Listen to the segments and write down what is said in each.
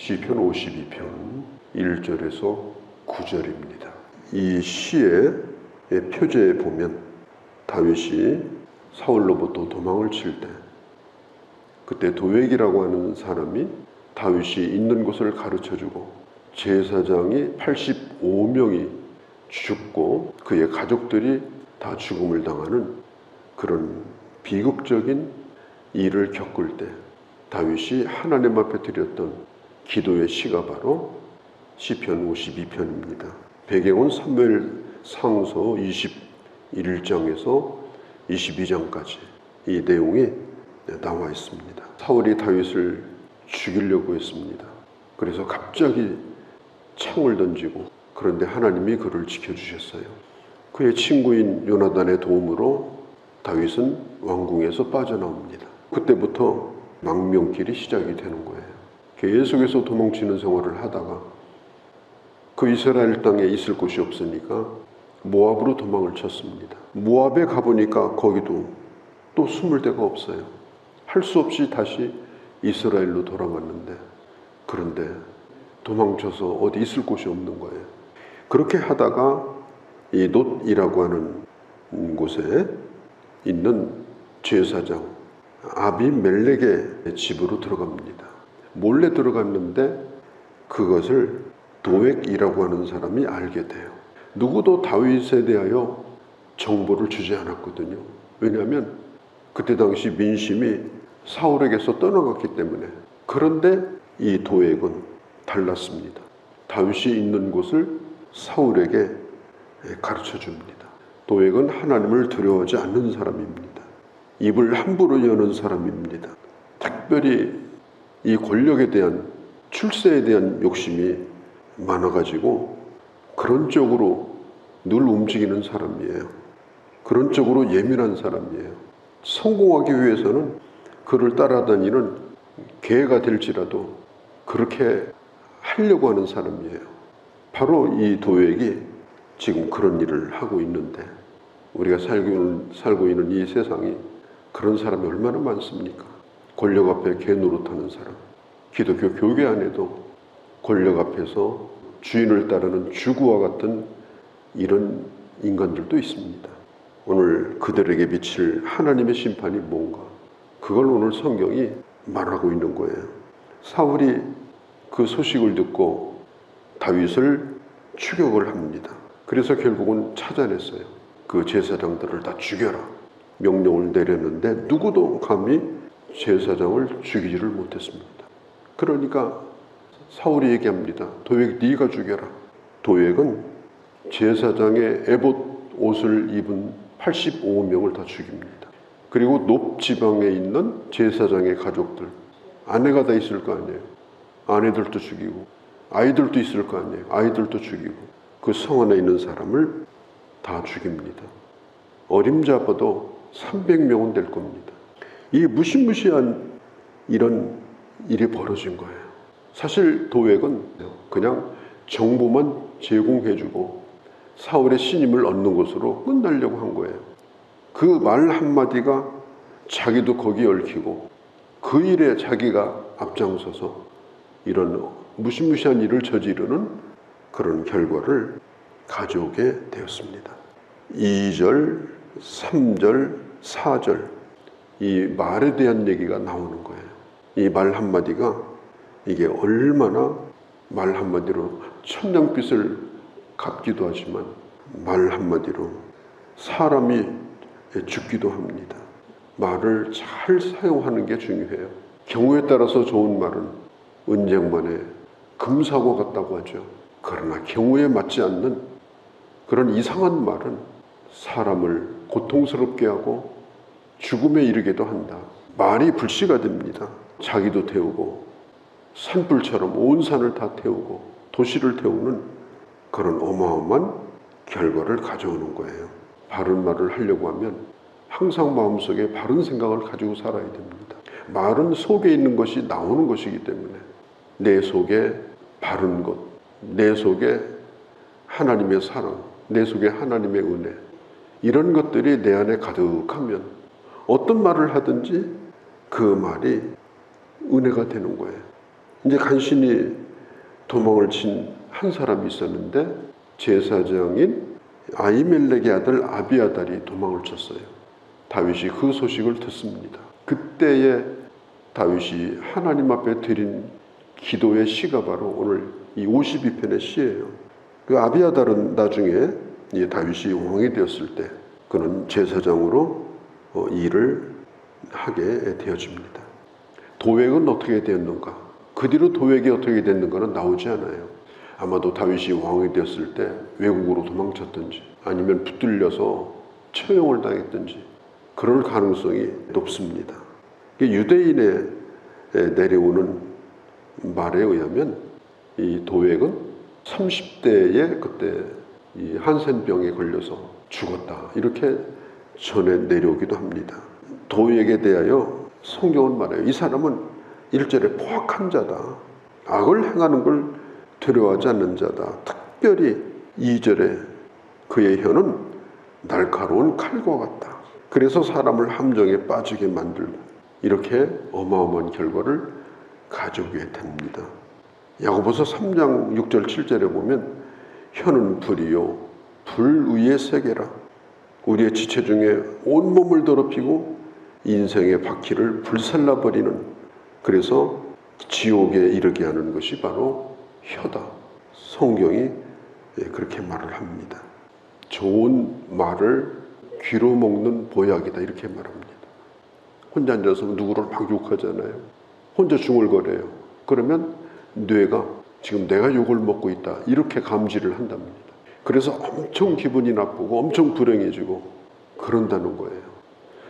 시편 52편 1절에서 9절입니다. 이 시의 표제에 보면 다윗이 사울로부터 도망을 칠 때 그때 도액이라고 하는 사람이 다윗이 있는 곳을 가르쳐주고 제사장이 85명이 죽고 그의 가족들이 다 죽음을 당하는 그런 비극적인 일을 겪을 때 다윗이 하나님 앞에 드렸던 기도의 시가 바로 시편 52편입니다. 배경은 사무엘상서 21장에서 22장까지 이 내용이 나와 있습니다. 사울이 다윗을 죽이려고 했습니다. 그래서 갑자기 창을 던지고 그런데 하나님이 그를 지켜주셨어요. 그의 친구인 요나단의 도움으로 다윗은 왕궁에서 빠져나옵니다. 그때부터 망명길이 시작이 되는 거예요. 계속해서 도망치는 생활을 하다가 그 이스라엘 땅에 있을 곳이 없으니까 모압으로 도망을 쳤습니다. 모압에 가보니까 거기도 또 숨을 데가 없어요. 할 수 없이 다시 이스라엘로 돌아왔는데 그런데 도망쳐서 어디 있을 곳이 없는 거예요. 그렇게 하다가 이 놋이라고 하는 곳에 있는 제사장 아비멜렉의 집으로 들어갑니다. 몰래 들어갔는데 그것을 도액이라고 하는 사람이 알게 돼요. 누구도 다윗에 대하여 정보를 주지 않았거든요. 왜냐하면 그때 당시 민심이 사울에게서 떠나갔기 때문에. 그런데 이 도액은 달랐습니다. 다윗이 있는 곳을 사울에게 가르쳐 줍니다. 도액은 하나님을 두려워하지 않는 사람입니다. 입을 함부로 여는 사람입니다. 특별히 이 권력에 대한 출세에 대한 욕심이 많아가지고 그런 쪽으로 늘 움직이는 사람이에요. 그런 쪽으로 예민한 사람이에요. 성공하기 위해서는 그를 따라다니는 개가 될지라도 그렇게 하려고 하는 사람이에요. 바로 이 도액이 지금 그런 일을 하고 있는데 우리가 살고 있는 이 세상이 그런 사람이 얼마나 많습니까? 권력 앞에 개 노릇하는 사람. 기독교 교회 안에도 권력 앞에서 주인을 따르는 주구와 같은 이런 인간들도 있습니다. 오늘 그들에게 미칠 하나님의 심판이 뭔가? 그걸 오늘 성경이 말하고 있는 거예요. 사울이 그 소식을 듣고 다윗을 추격을 합니다. 그래서 결국은 찾아냈어요. 그 제사장들을 다 죽여라. 명령을 내렸는데 누구도 감히 제사장을 죽이지를 못했습니다. 그러니까 사울이 얘기합니다. 도액 네가 죽여라. 도액은 제사장의 에봇 옷을 입은 85명을 다 죽입니다. 그리고 높 지방에 있는 제사장의 가족들, 아내가 다 있을 거 아니에요. 아내들도 죽이고 아이들도 있을 거 아니에요. 아이들도 죽이고 그 성 안에 있는 사람을 다 죽입니다. 어림잡아도 300명은 될 겁니다. 이 무시무시한 이런 일이 벌어진 거예요. 사실 도액은 그냥 정보만 제공해주고 사울의 신임을 얻는 것으로 끝나려고 한 거예요. 그 말 한마디가 자기도 거기에 얽히고 그 일에 자기가 앞장서서 이런 무시무시한 일을 저지르는 그런 결과를 가져오게 되었습니다. 2절, 3절, 4절 이 말에 대한 얘기가 나오는 거예요. 이 말 한마디가 이게 얼마나 말 한마디로 천냥빚을 갚기도 하지만 말 한마디로 사람이 죽기도 합니다. 말을 잘 사용하는 게 중요해요. 경우에 따라서 좋은 말은 은쟁반에 금사고 같다고 하죠. 그러나 경우에 맞지 않는 그런 이상한 말은 사람을 고통스럽게 하고 죽음에 이르게도 한다. 말이 불씨가 됩니다. 자기도 태우고 산불처럼 온 산을 다 태우고 도시를 태우는 그런 어마어마한 결과를 가져오는 거예요. 바른 말을 하려고 하면 항상 마음속에 바른 생각을 가지고 살아야 됩니다. 말은 속에 있는 것이 나오는 것이기 때문에 내 속에 바른 것, 내 속에 하나님의 사랑, 내 속에 하나님의 은혜 이런 것들이 내 안에 가득하면 어떤 말을 하든지 그 말이 은혜가 되는 거예요. 이제 간신히 도망을 친 한 사람이 있었는데 제사장인 아히멜렉의 아들 아비아달이 도망을 쳤어요. 다윗이 그 소식을 듣습니다. 그때에 다윗이 하나님 앞에 드린 기도의 시가 바로 오늘 이 52편의 시예요. 그 아비아달은 나중에 이 다윗이 왕이 되었을 때 그는 제사장으로 일을 하게 되어집니다. 도액은 어떻게 되었는가? 그 뒤로 도액이 어떻게 됐는가는 나오지 않아요. 아마도 다윗이 왕이 되었을 때 외국으로 도망쳤든지 아니면 붙들려서 처형을 당했든지 그럴 가능성이 높습니다. 유대인에 내려오는 말에 의하면 이 도액은 30대에 그때 이 한센병에 걸려서 죽었다 이렇게 전해 내려오기도 합니다. 도액에 대하여 성경은 말해요. 이 사람은 1절에 포악한 자다. 악을 행하는 걸 두려워하지 않는 자다. 특별히 2절에 그의 혀는 날카로운 칼과 같다. 그래서 사람을 함정에 빠지게 만들고 이렇게 어마어마한 결과를 가져오게 됩니다. 야고보서 3장 6절 7절에 보면 혀는 불이요 불 위의 세계라. 우리의 지체 중에 온몸을 더럽히고 인생의 바퀴를 불살라버리는, 그래서 지옥에 이르게 하는 것이 바로 혀다. 성경이 그렇게 말을 합니다. 좋은 말을 귀로 먹는 보약이다 이렇게 말합니다. 혼자 앉아서 누구를 막 욕하잖아요. 혼자 중얼거려요. 그러면 뇌가 지금 내가 욕을 먹고 있다 이렇게 감지를 한답니다. 그래서 엄청 기분이 나쁘고 엄청 불행해지고 그런다는 거예요.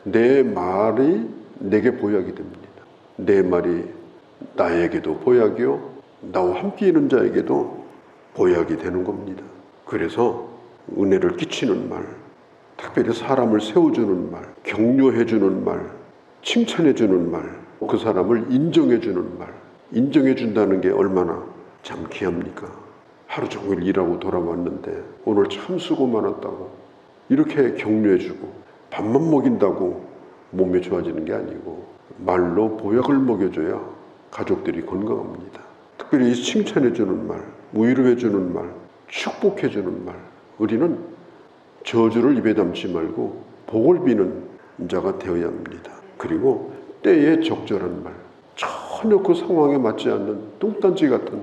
내 말이 내게 보약이 됩니다. 내 말이 나에게도 보약이요 나와 함께 있는 자에게도 보약이 되는 겁니다. 그래서 은혜를 끼치는 말, 특별히 사람을 세워주는 말, 격려해주는 말, 칭찬해주는 말, 그 사람을 인정해주는 말, 인정해준다는 게 얼마나 참 귀합니까? 하루 종일 일하고 돌아왔는데 오늘 참 수고 많았다고 이렇게 격려해주고 밥만 먹인다고 몸이 좋아지는 게 아니고 말로 보약을 먹여줘야 가족들이 건강합니다. 특별히 칭찬해주는 말, 위로해주는 말, 축복해주는 말, 우리는 저주를 입에 담지 말고 복을 비는 자가 되어야 합니다. 그리고 때에 적절한 말, 전혀 그 상황에 맞지 않는 뚱딴지 같은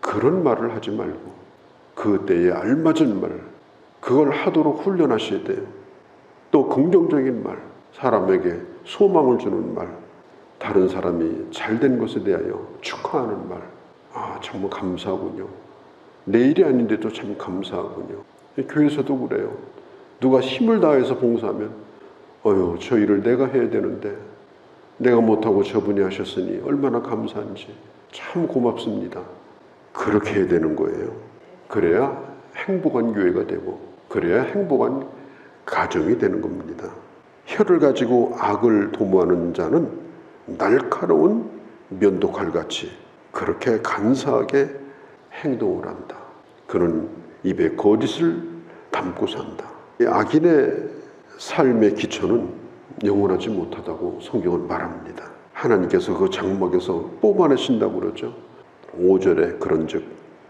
그런 말을 하지 말고 그 때에 알맞은 말, 그걸 하도록 훈련하셔야 돼요. 또 긍정적인 말, 사람에게 소망을 주는 말, 다른 사람이 잘된 것에 대하여 축하하는 말, 정말 감사하군요. 내 일이 아닌데도 참 감사하군요. 교회에서도 그래요. 누가 힘을 다해서 봉사하면 저 일을 내가 해야 되는데 내가 못하고 저분이 하셨으니 얼마나 감사한지 참 고맙습니다. 그렇게 해야 되는 거예요. 그래야 행복한 교회가 되고 그래야 행복한 가정이 되는 겁니다. 혀를 가지고 악을 도모하는 자는 날카로운 면도칼같이 그렇게 간사하게 행동을 한다. 그는 입에 거짓을 담고 산다. 악인의 삶의 기초는 영원하지 못하다고 성경은 말합니다. 하나님께서 그 장막에서 뽑아내신다고 그러죠. 5절에 그런즉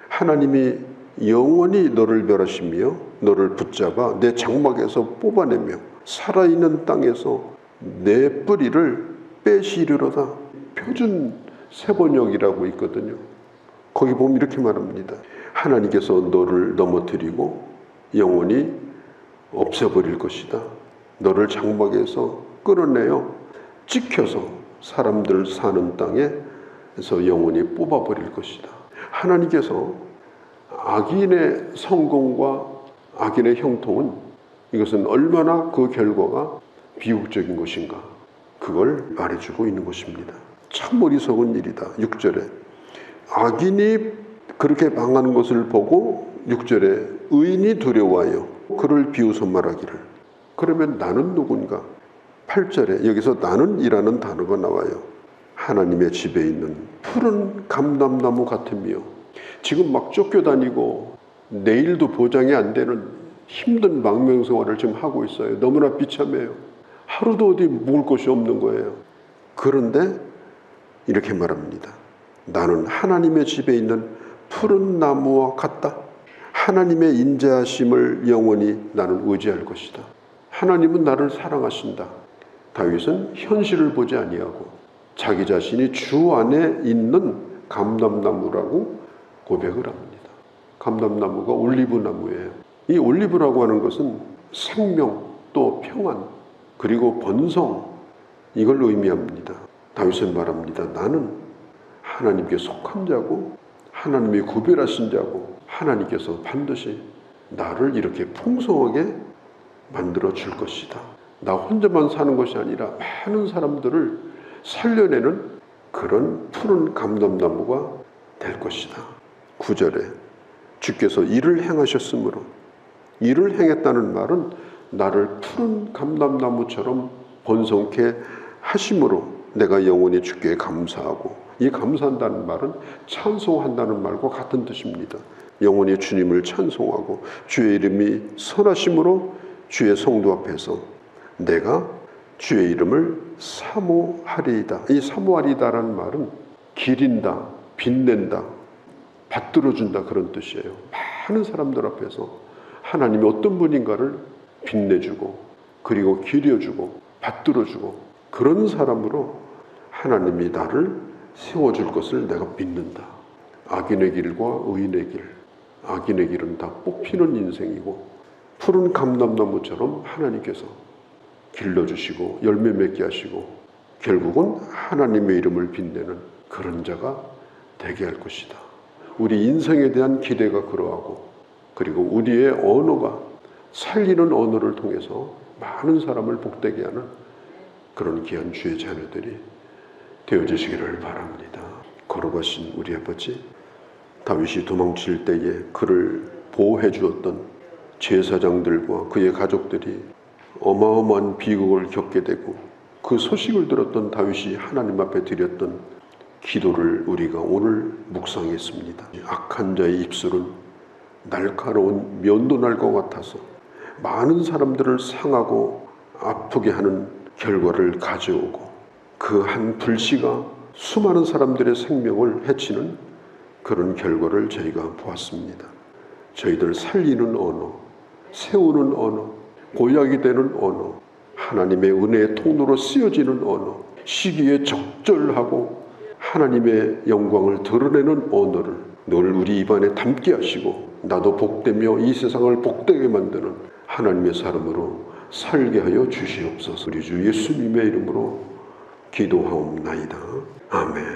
하나님이 영원히 너를 멸하시며 너를 붙잡아 내 장막에서 뽑아내며 살아있는 땅에서 내 뿌리를 빼시리로다. 표준 세번역이라고 있거든요. 거기 보면 이렇게 말합니다. 하나님께서 너를 넘어뜨리고 영원히 없애버릴 것이다. 너를 장막에서 끌어내어 찍혀서 사람들 사는 땅에서 영원히 뽑아버릴 것이다. 하나님께서 악인의 성공과 악인의 형통은 이것은 얼마나 그 결과가 비극적인 것인가, 그걸 말해주고 있는 것입니다. 참 어리석은 일이다. 6절에 악인이 그렇게 망하는 것을 보고 6절에 의인이 두려워하여 그를 비웃어 말하기를. 그러면 나는 누군가? 8절에 여기서 나는이라는 단어가 나와요. 하나님의 집에 있는 푸른 감람나무 같으며, 지금 막 쫓겨다니고 내일도 보장이 안 되는 힘든 망명생활을 지금 하고 있어요. 너무나 비참해요. 하루도 어디 묵을 곳이 없는 거예요. 그런데 이렇게 말합니다. 나는 하나님의 집에 있는 푸른 나무와 같다. 하나님의 인자하심을 영원히 나는 의지할 것이다. 하나님은 나를 사랑하신다. 다윗은 현실을 보지 아니하고 자기 자신이 주 안에 있는 감람나무라고 고백을 합니다. 감람나무가 올리브나무예요. 이 올리브라고 하는 것은 생명, 또 평안, 그리고 번성, 이걸 의미합니다. 다윗은 말합니다. 나는 하나님께 속한 자고 하나님이 구별하신 자고 하나님께서 반드시 나를 이렇게 풍성하게 만들어 줄 것이다. 나 혼자만 사는 것이 아니라 많은 사람들을 살려내는 그런 푸른 감람나무가 될 것이다. 9절에 주께서 일을 행하셨으므로, 일을 행했다는 말은 나를 푸른 감람나무처럼 번성케 하심으로 내가 영원히 주께 감사하고, 이 감사한다는 말은 찬송한다는 말과 같은 뜻입니다. 영원히 주님을 찬송하고 주의 이름이 선하심으로 주의 성도 앞에서 내가 주의 이름을 사모하리이다. 이 사모하리다라는 말은 기린다, 빛낸다, 받들어준다, 그런 뜻이에요. 많은 사람들 앞에서 하나님이 어떤 분인가를 빛내주고 그리고 기려주고 받들어주고, 그런 사람으로 하나님이 나를 세워줄 것을 내가 믿는다. 악인의 길과 의인의 길, 악인의 길은 다 뽑히는 인생이고 푸른 감람나무처럼 하나님께서 길러주시고 열매 맺게 하시고 결국은 하나님의 이름을 빛내는 그런 자가 되게 할 것이다. 우리 인생에 대한 기대가 그러하고, 그리고 우리의 언어가 살리는 언어를 통해서 많은 사람을 복되게 하는 그런 귀한 주의 자녀들이 되어주시기를 바랍니다. 걸어가신 우리 아버지, 다윗이 도망칠 때에 그를 보호해 주었던 제사장들과 그의 가족들이 어마어마한 비극을 겪게 되고 그 소식을 들었던 다윗이 하나님 앞에 드렸던 기도를 우리가 오늘 묵상했습니다. 악한 자의 입술은 날카로운 면도날과 같아서 많은 사람들을 상하고 아프게 하는 결과를 가져오고 그 한 불씨가 수많은 사람들의 생명을 해치는 그런 결과를 저희가 보았습니다. 저희들 살리는 언어, 세우는 언어, 고약이 되는 언어, 하나님의 은혜의 통로로 쓰여지는 언어, 시기에 적절하고 하나님의 영광을 드러내는 언어를 늘 우리 입안에 담게 하시고 나도 복되며 이 세상을 복되게 만드는 하나님의 사람으로 살게 하여 주시옵소서. 우리 주 예수님의 이름으로 기도하옵나이다. 아멘.